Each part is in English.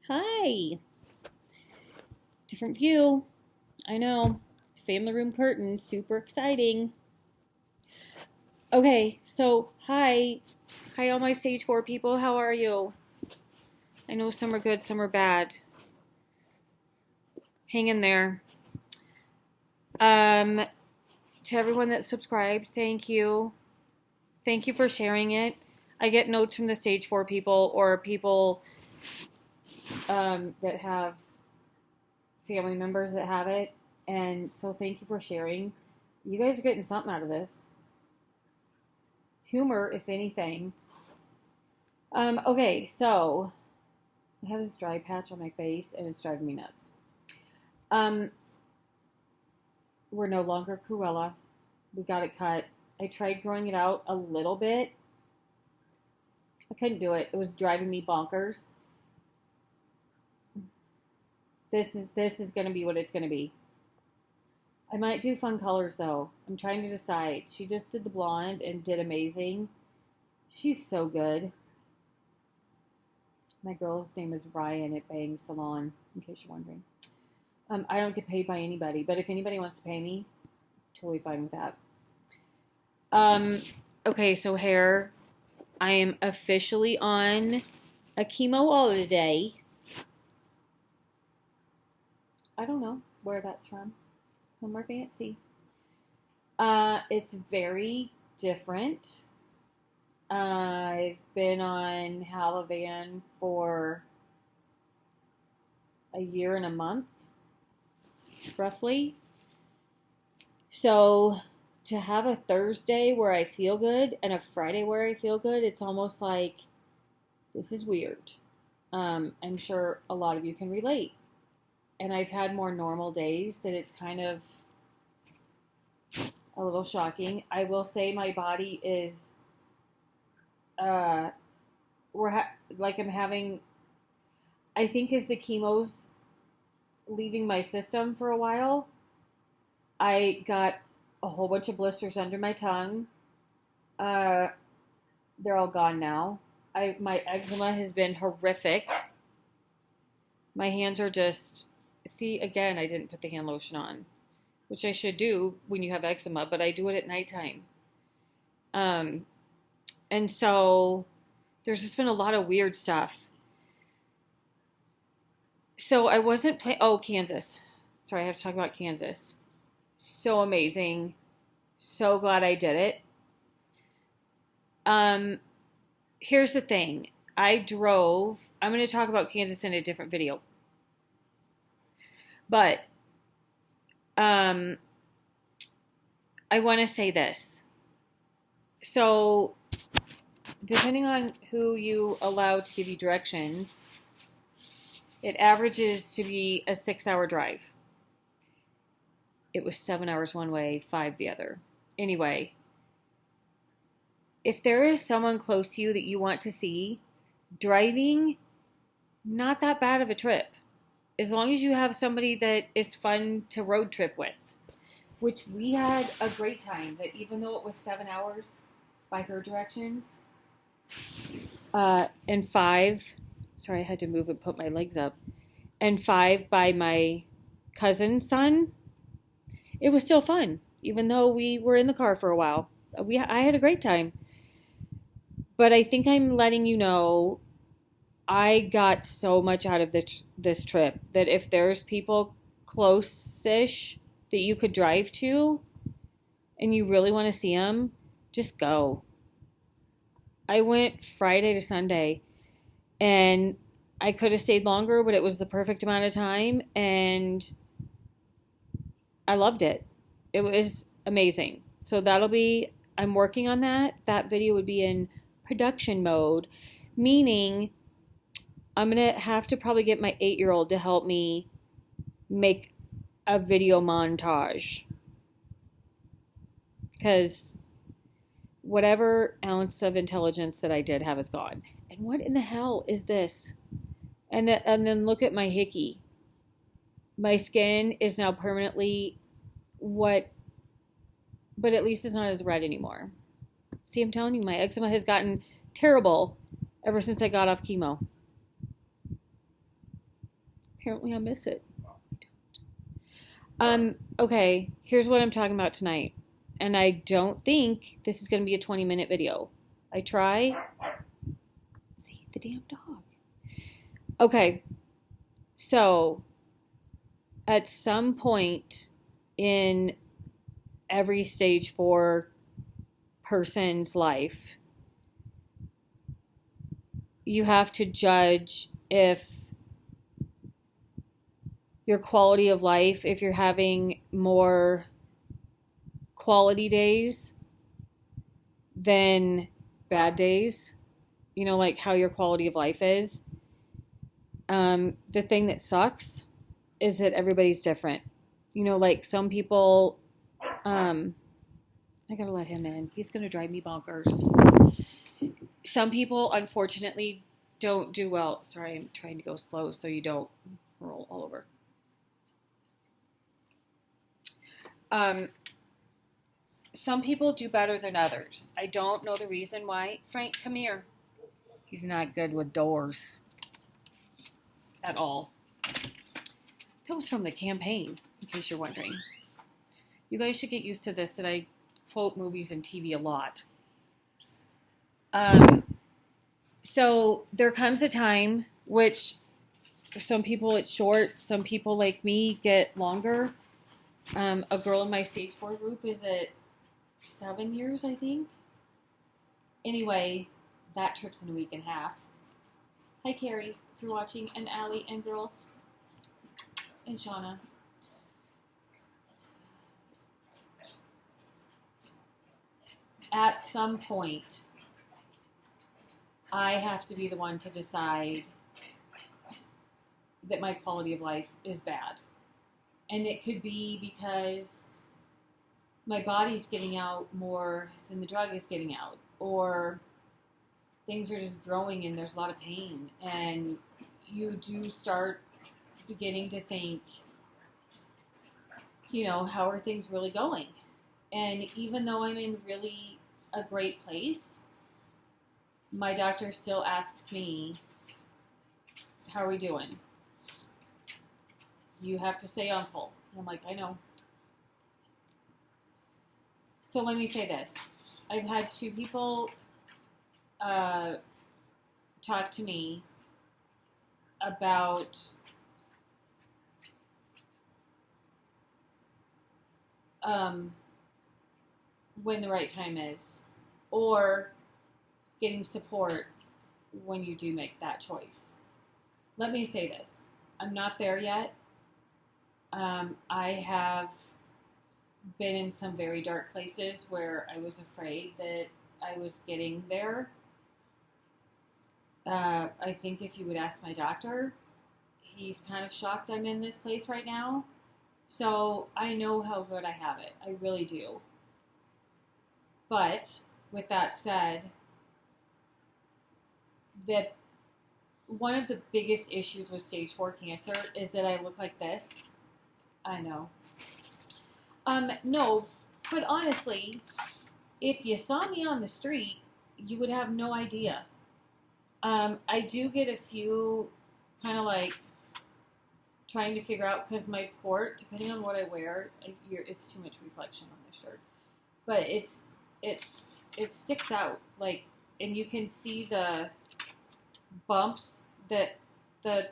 Hi. Different view. I know. Family room curtains. Super exciting. Okay, so hi. Hi, all my stage 4 people. How are you? I know some are good, some are bad. Hang in there. Um, to everyone that subscribed, thank you. Thank you for sharing it. I get notes from the stage 4 people or people that have family members that have it. And so thank you for sharing. You guys are getting something out of this. Humor, if anything. Okay, so I have this dry patch on my face and it's driving me nuts. Um, we're no longer Cruella. We got it cut. I tried growing it out a little bit. I couldn't do it. It was driving me bonkers. This is going to be what it's going to be. I might do fun colors though. I'm trying to decide. She just did the blonde and did amazing. She's so good. My girl's name is Ryan at Bang Salon, in case you're wondering. I don't get paid by anybody, but if anybody wants to pay me, totally fine with that. Okay, so hair. I am officially on a chemo holiday. I don't know where that's from. Somewhere fancy. It's very different. I've been on Halavan for a year and a month, roughly. So to have a Thursday where I feel good and a Friday where I feel good, it's almost like this is weird. I'm sure a lot of you can relate. And I've had more normal days that it's kind of a little shocking. I will say my body is, like I'm having, I think as the chemo's leaving my system for a while, I got a whole bunch of blisters under my tongue. They're all gone now. My eczema has been horrific. My hands are just, see, again, I didn't put the hand lotion on, which I should do when you have eczema, but I do it at nighttime. And so there's just been a lot of weird stuff. So I wasn't Kansas. Sorry, I have to talk about Kansas. So amazing. So glad I did it. Here's the thing. I'm going to talk about Kansas in a different video. But I want to say this. So depending on who you allow to give you directions, it averages to be a 6-hour drive. It was 7 hours one way, 5 the other. Anyway, if there is someone close to you that you want to see, driving, not that bad of a trip. As long as you have somebody that is fun to road trip with, which we had a great time, that even though it was 7 hours by her directions, and 5, sorry, I had to move and put my legs up, and 5 by my cousin's son, it was still fun, even though we were in the car for a while. I had a great time. But I think I'm letting you know I got so much out of this trip that if there's people close-ish that you could drive to and you really want to see them, just go. I went Friday to Sunday and I could have stayed longer, but it was the perfect amount of time and I loved it. It was amazing. So I'm working on that. That video would be in production mode, meaning I'm going to have to probably get my 8-year-old to help me make a video montage. Because whatever ounce of intelligence that I did have is gone. And what in the hell is this? And then look at my hickey. My skin is now permanently but at least it's not as red anymore. See, I'm telling you, my eczema has gotten terrible ever since I got off chemo. Apparently I miss it. Okay, here's what I'm talking about tonight. And I don't think this is going to be a 20-minute video. I try. See, the damn dog. Okay, so at some point in every stage 4 person's life, you have to judge if your quality of life, if you're having more quality days than bad days, like how your quality of life is. The thing that sucks is that everybody's different. Like some people, I gotta let him in. He's gonna drive me bonkers. Some people, unfortunately, don't do well. Sorry, I'm trying to go slow so you don't roll all over. Some people do better than others. I don't know the reason why. Frank, come here. He's not good with doors at all. That was from the campaign, in case you're wondering. You guys should get used to this, that I quote movies and TV a lot. So there comes a time, which for some people it's short, some people like me get longer. A girl in my stage 4 group is at 7 years, I think. Anyway, that trip's in a week and a half. Hi, Carrie, if you're watching, and Allie, and girls, and Shauna. At some point, I have to be the one to decide that my quality of life is bad. And it could be because my body's getting out more than the drug is getting out. Or things are just growing and there's a lot of pain. And you do start beginning to think, how are things really going? And even though I'm in really a great place, my doctor still asks me, how are we doing? You have to stay on full. I'm like, I know. So let me say this. I've had 2 people talk to me about when the right time is, or getting support when you do make that choice. Let me say this. I'm not there yet. I have been in some very dark places where I was afraid that I was getting there. I think if you would ask my doctor, he's kind of shocked I'm in this place right now. So I know how good I have it. I really do. But with that said, that one of the biggest issues with stage 4 cancer is that I look like this. I know. No, but honestly, if you saw me on the street, you would have no idea. I do get a few kind of like trying to figure out, because my port, depending on what I wear, it's too much reflection on this shirt, but it sticks out, like, and you can see the bumps that the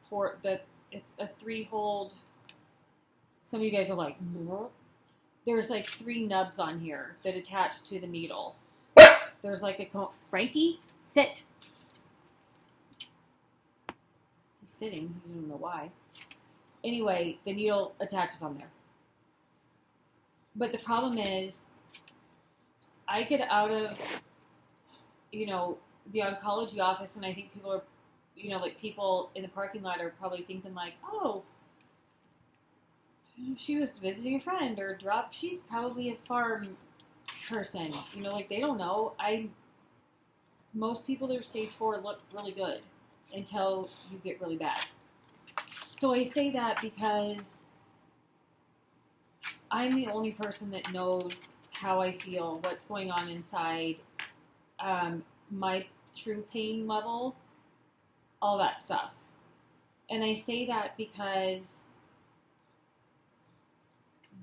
port, that it's a 3-hold. Some of you guys are like, there's like 3 nubs on here that attach to the needle. There's like Frankie, sit. He's sitting. You don't know why. Anyway, the needle attaches on there. But the problem is, I get out of, the oncology office, and I think people are, like people in the parking lot are probably thinking like, oh, she was visiting a friend, or she's probably a farm person. Like they don't know. Most people that are stage 4 look really good until you get really bad. So I say that because I'm the only person that knows how I feel, what's going on inside, my true pain level, all that stuff. And I say that because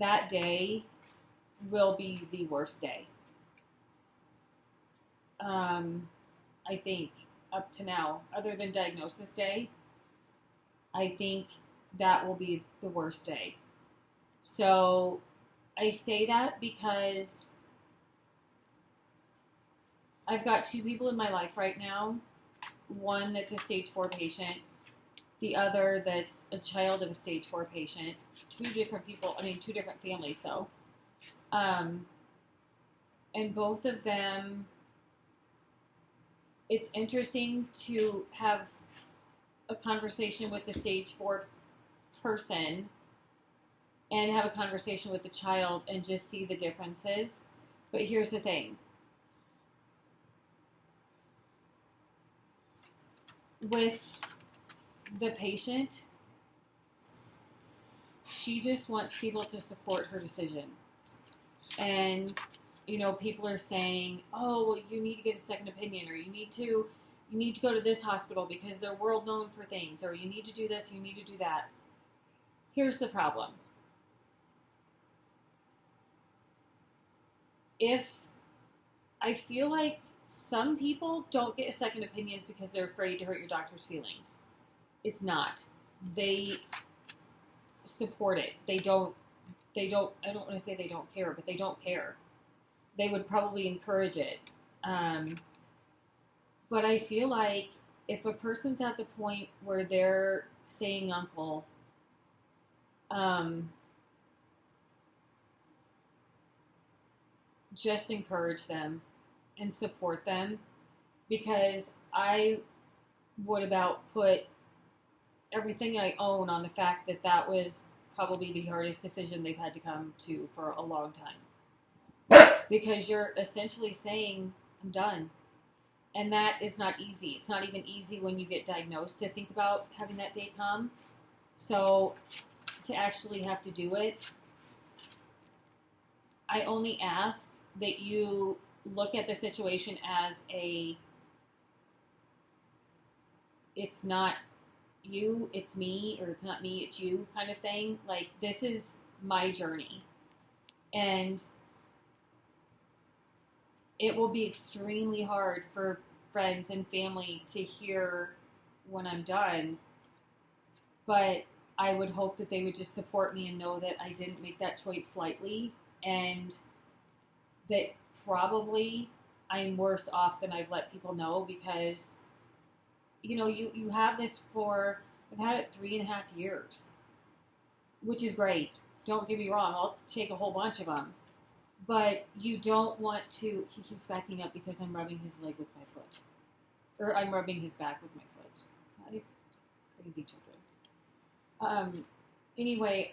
that day will be the worst day. I think up to now, other than diagnosis day, I think that will be the worst day. So I say that because I've got two people in my life right now. One that's a stage 4 patient, the other that's a child of a stage 4 patient. Two different people, two different families though. And both of them, it's interesting to have a conversation with the stage 4 person and have a conversation with the child and just see the differences. But here's the thing. With the patient, she just wants people to support her decision. And, people are saying, oh, well, you need to get a second opinion, or you need to go to this hospital because they're world known for things, or you need to do this, you need to do that. Here's the problem. If I feel like some people don't get second opinions because they're afraid to hurt your doctor's feelings. It's not. They support it. I don't want to say they don't care, but they don't care. They would probably encourage it. But I feel like if a person's at the point where they're saying uncle, just encourage them and support them, because I would about put everything I own on the fact that that was probably the hardest decision they've had to come to for a long time. Because you're essentially saying, I'm done. And that is not easy. It's not even easy when you get diagnosed to think about having that day come. So to actually have to do it, I only ask that you look at the situation as it's not you, it's me, or it's not me, it's you kind of thing. Like, this is my journey. And it will be extremely hard for friends and family to hear when I'm done. But I would hope that they would just support me and know that I didn't make that choice lightly, and that probably I'm worse off than I've let people know, because, you have this for, I've had it 3.5 years, which is great. Don't get me wrong, I'll take a whole bunch of them. But you don't want to, he keeps backing up because I'm rubbing his leg with my foot. Or I'm rubbing his back with my foot. Crazy children. Anyway,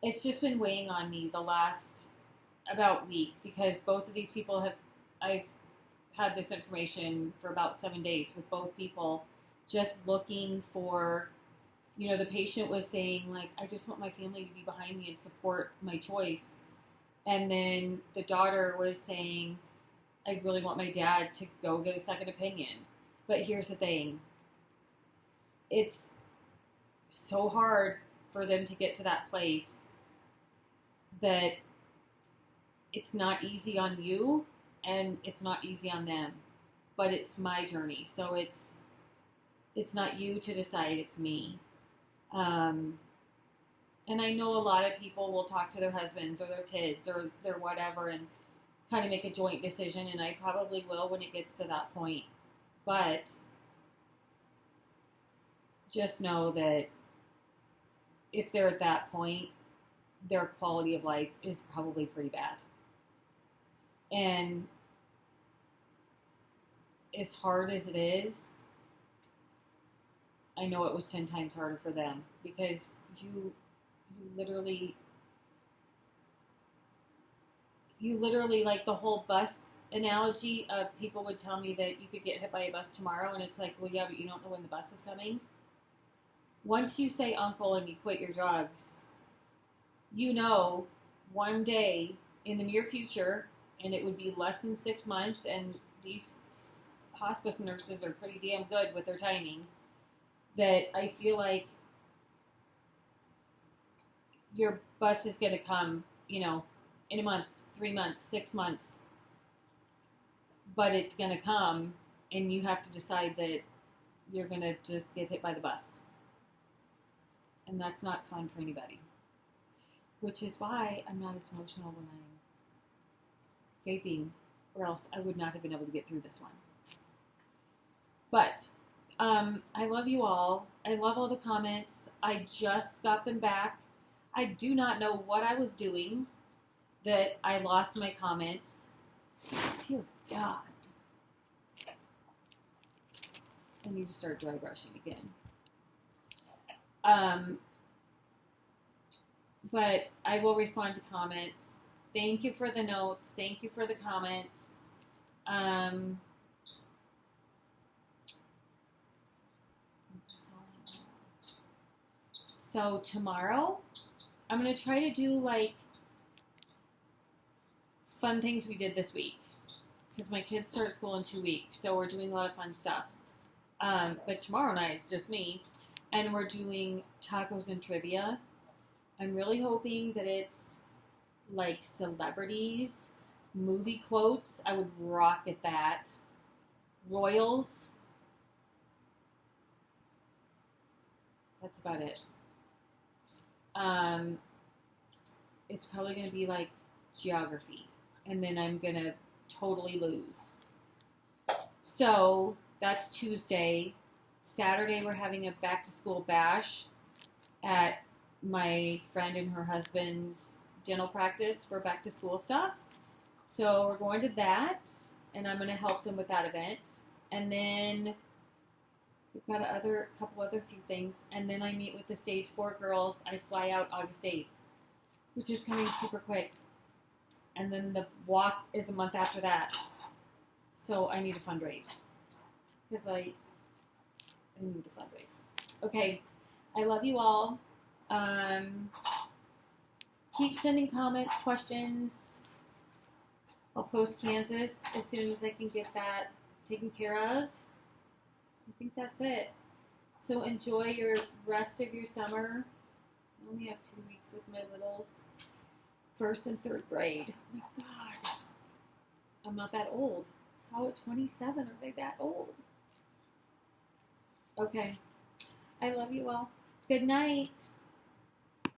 it's just been weighing on me the last about week, because both of these people I've had this information for about 7 days with both people, just looking for, the patient was saying, like, I just want my family to be behind me and support my choice. And then the daughter was saying, I really want my dad to go get a second opinion. But here's the thing. It's so hard for them to get to that place that it's not easy on you and it's not easy on them. But it's my journey. So it's not you to decide, it's me. And I know a lot of people will talk to their husbands or their kids or their whatever and kind of make a joint decision, and I probably will when it gets to that point. But just know that if they're at that point, their quality of life is probably pretty bad. And as hard as it is, I know it was 10 times harder for them, because you literally, like the whole bus analogy of, people would tell me that you could get hit by a bus tomorrow, and it's like, well, yeah, but you don't know when the bus is coming. Once you say uncle and you quit your drugs, one day in the near future, and it would be less than 6 months, and these hospice nurses are pretty damn good with their timing, that I feel like your bus is going to come, in a month, 3 months, 6 months, but it's going to come, and you have to decide that you're going to just get hit by the bus. And that's not fun for anybody. Which is why I'm not as emotional when I'm vaping, or else I would not have been able to get through this one. But I love you all. I love all the comments. I just got them back. I do not know what I was doing that I lost my comments. Dear God. I need to start dry brushing again. But I will respond to comments. Thank you for the notes. Thank you for the comments. So tomorrow, I'm going to try to do like fun things we did this week. Because my kids start school in 2 weeks. So we're doing a lot of fun stuff. But tomorrow night it's just me. And we're doing tacos and trivia. I'm really hoping that it's like celebrities, movie quotes. I would rock at that. Royals. That's about it. It's probably going to be like geography. And then I'm going to totally lose. So that's Tuesday. Saturday we're having a back to school bash at my friend and her husband's dental practice for back to school stuff. So we're going to that, and I'm going to help them with that event. And then we've got a couple other few things. And then I meet with the Stage 4 girls. I fly out August 8th, which is coming super quick. And then the walk is a month after that. So I need to fundraise. Because I need to fundraise. Okay. I love you all. Keep sending comments, questions. I'll post Kansas as soon as I can get that taken care of. I think that's it. So enjoy your rest of your summer. I only have 2 weeks with my littles. 1st and 3rd grade. Oh my God. I'm not that old. How at 27 are they that old? Okay. I love you all. Good night.